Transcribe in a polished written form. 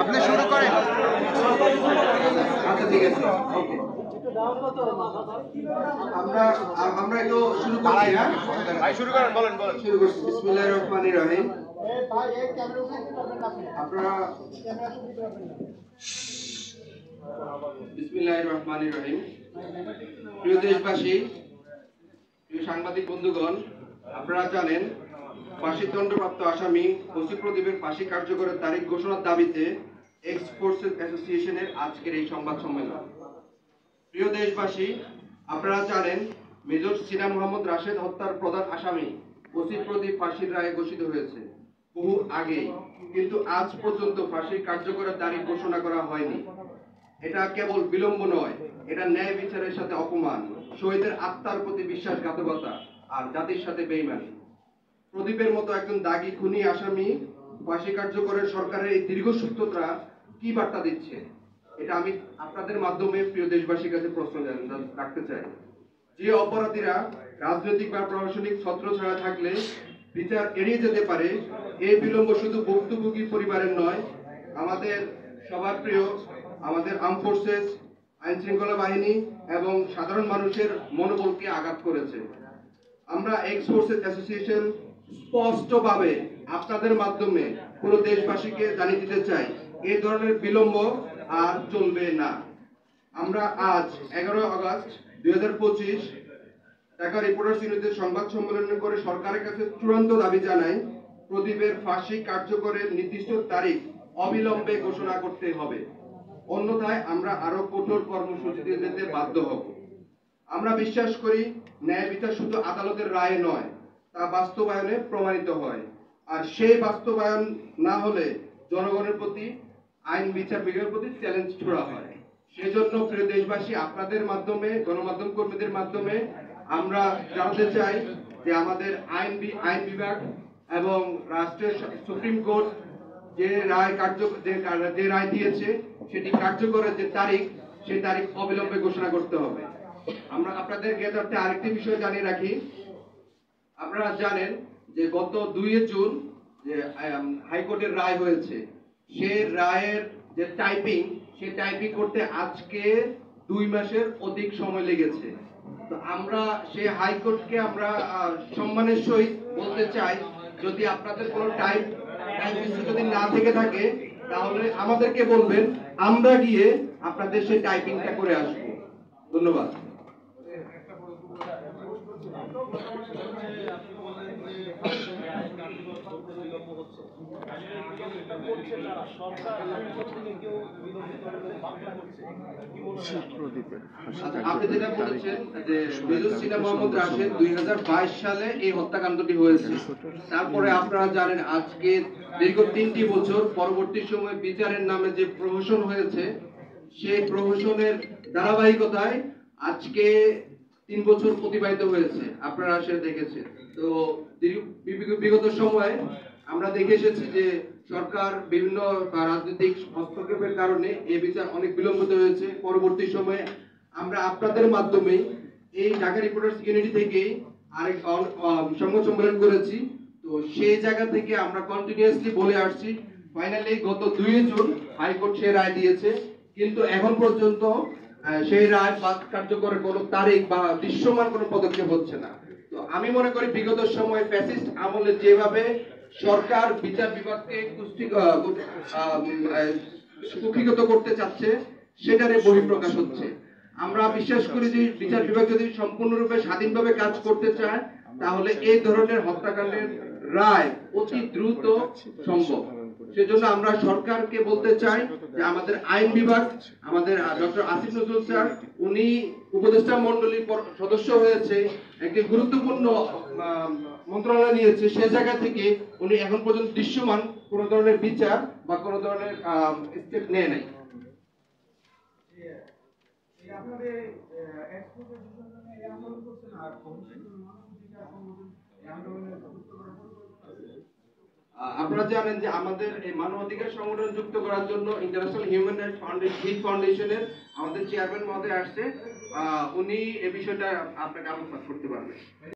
আপনি শুরু করেন। আচ্ছা ঠিক আছে, আমরা একটু শুরু করছি। হ্যাঁ ভাই শুরু করেন, বলেন বলেন। শুরু করছি। বিসমিল্লাহির রহমানির রহিম। আপনারা বিসমিল্লাহির রহমানির রহিম। প্রিয় দেশবাসী, প্রিয় সাংবাদিক বন্ধুগণ, আপনারা জানেন ফাঁসিদণ্ডপ্রাপ্ত আসামি ওসি প্রদীপের ফাঁসি কার্যকরের তারিখ ঘোষণার দাবিতে এক্স ফোর্সেস অ্যাসোসিয়েশনের আজকের এই সংবাদ সম্মেলন। প্রিয় দেশবাসী, আপনারা জানেন মেজর সিনা মোহাম্মদ রাশেদ হত্যার প্রধান আসামি ওসি প্রদীপ ফাঁসির রায়ে ঘোষিত হয়েছে বহু আগেই, কিন্তু আজ পর্যন্ত ফাঁসির কার্যকরের তারিখ ঘোষণা করা হয়নি। এটা কেবল বিলম্ব নয়, এটা ন্যায় বিচারের সাথে অপমান, শহীদের আত্মার প্রতি বিশ্বাসঘাতকতা আর জাতির সাথে বেইমানি। প্রদীপের মতো একজন দাগী খুনি আসামি ফাঁসি কার্যকরের সরকারের এই দীর্ঘসূত্রতা কি বার্তা দিচ্ছে, এটা আমি আপনাদের মাধ্যমে প্রিয় দেশবাসীর কাছে প্রশ্ন রাখতে চাই। যে অপরাধীরা রাজনৈতিক বা প্রশাসনিক ছত্র ছাড়া থাকলে বিচার এড়িয়ে যেতে পারে, এই বিলম্ব শুধু ভুক্তভোগী পরিবারের নয়, আমাদের সবার প্রিয় আমাদের আর্ম ফোর্সেস, আইন শৃঙ্খলা বাহিনী এবং সাধারণ মানুষের মনোবলকে আঘাত করেছে। আমরা এক্স ফোর্সেস অ্যাসোসিয়েশন স্পষ্টভাবে আপনাদের মাধ্যমে পুরো দেশবাসীকে জানিয়ে দিতে চাই, এই ধরনের বিলম্ব আর চলবে না। আমরা আজ 11 আগস্ট 2025 ঢাকা রিপোর্টার্স ইউনিটির সংবাদ সম্মেলন করে সরকারের কাছে চূড়ান্ত দাবি জানাই, প্রদীপের ফাঁসি কার্যকরের নির্দিষ্ট তারিখ অবিলম্বে ঘোষণা করতে হবে, অন্যথায় আমরা আরো কঠোর কর্মসূচিতে যেতে বাধ্য হব। আমরা বিশ্বাস করি ন্যায় বিচার শুধু আদালতের রায়ে নয়, তা বাস্তবায়নে প্রমাণিত হয়, আর সেই বাস্তবায়ন না হলে জনগণের প্রতি আইন বিচার বিভাগের প্রতি চ্যালেঞ্জ ছোড়া হয়। সেজন্য প্রিয় দেশবাসী, আপনাদের মাধ্যমে, গণমাধ্যম কর্মীদের মাধ্যমে আমরা জানতে চাই যে আমাদের আইন বিভাগ এবং রাষ্ট্রের সুপ্রিম কোর্ট যে রায় দিয়েছে সেটি কার্যকরের যে তারিখ, সেই তারিখ অবিলম্বে ঘোষণা করতে হবে। আমরা আপনাদের জ্ঞাতার্থে আরেকটি বিষয় জানিয়ে রাখি। আপনারা জানেন যে গত 2 জুন যে হাইকোর্টের রায় হয়েছে, সেই রায়ের যে টাইপিং করতে আজকে 2 মাসের অধিক সময় লেগেছে। তো আমরা সেই হাইকোর্টকে আমরা সম্মানের সহিত বলতে চাই, যদি আপনাদের কোনো টাইপিস্ট যদি না থেকে থাকে তাহলে আমাদেরকে বলবেন, আমরা গিয়ে আপনাদের সেই টাইপিংটা করে আসবো। ধন্যবাদ। আপনি যেটা বলেছেন যে মেজর সিনা মোহাম্মদ রাশেদ 2022 সালে এই হত্যাকাণ্ডটি হয়েছে, তারপরে আপনারা জানেন আজকে দীর্ঘ 3টি বছর পরবর্তী সময় বিচারের নামে যে প্রহসন হয়েছে, সেই প্রহসনের ধারাবাহিকতায় আজকে 3 বছর অতিবাহিত হয়েছে, আপনারা সেটা দেখেছেন। তো বিগত সময়ে আমরা দেখে এসেছি যে সরকার বিভিন্ন রাজনৈতিক হস্তক্ষেপের কারণে এই বিচার অনেক বিলম্বিত হয়েছে। পরবর্তী সময়ে আমরা আপনাদের মাধ্যমে এই ঢাকা রিপোর্টার্স ইউনিটি থেকে আরেক সংবাদ সম্মেলন করেছি। তো সেই জায়গা থেকে আমরা কন্টিনিউয়াসলি বলে আসছি, ফাইনালি গত 2 জুন হাইকোর্ট সে রায় দিয়েছে, কিন্তু এখন পর্যন্ত সেই রায় কার্যকরের কোনো তারিখ বা দৃশ্যমান কোনো পদক্ষেপ হচ্ছে না। তো আমি মনে করি বিগত সময় ফ্যাসিস্ট আমলে যেভাবে সরকার বিচার বিভাগকে কুক্ষিগত করতে চাচ্ছে, সেটারে বহিঃপ্রকাশ হচ্ছে। আমরা বিশ্বাস করি যে বিচার বিভাগ যদি সম্পূর্ণরূপে স্বাধীনভাবে কাজ করতে চায়, তাহলে এই ধরনের হত্যাকাণ্ডের রায় অতি দ্রুত সম্ভব। সেজন্য আমরা সরকারকে বলতে চাই যে আমাদের আইন বিভাগ, আমাদের ডক্টর আসিফ নজরুল স্যার, উনি উপদেষ্টা মণ্ডলীর সদস্য হয়েছে, একটি গুরুত্বপূর্ণ মন্ত্রণালয় নিয়েছে, সে জায়গা থেকে উনি এখন পর্যন্ত দৃশ্যমান কোন ধরনের বিচার বা কোন ধরনের স্টেপ নেয় নাই। আপনারা জানেন যে আমাদের এই মানবাধিকার সংগঠন যুক্ত করার জন্য ইন্টারন্যাশনাল হিউম্যান রাইটস ফাউন্ডেশনের আমাদের চেয়ারম্যান মহোদয় আসছে, উনি এই বিষয়টা আপনাকে আলোচনা করতে পারবেন।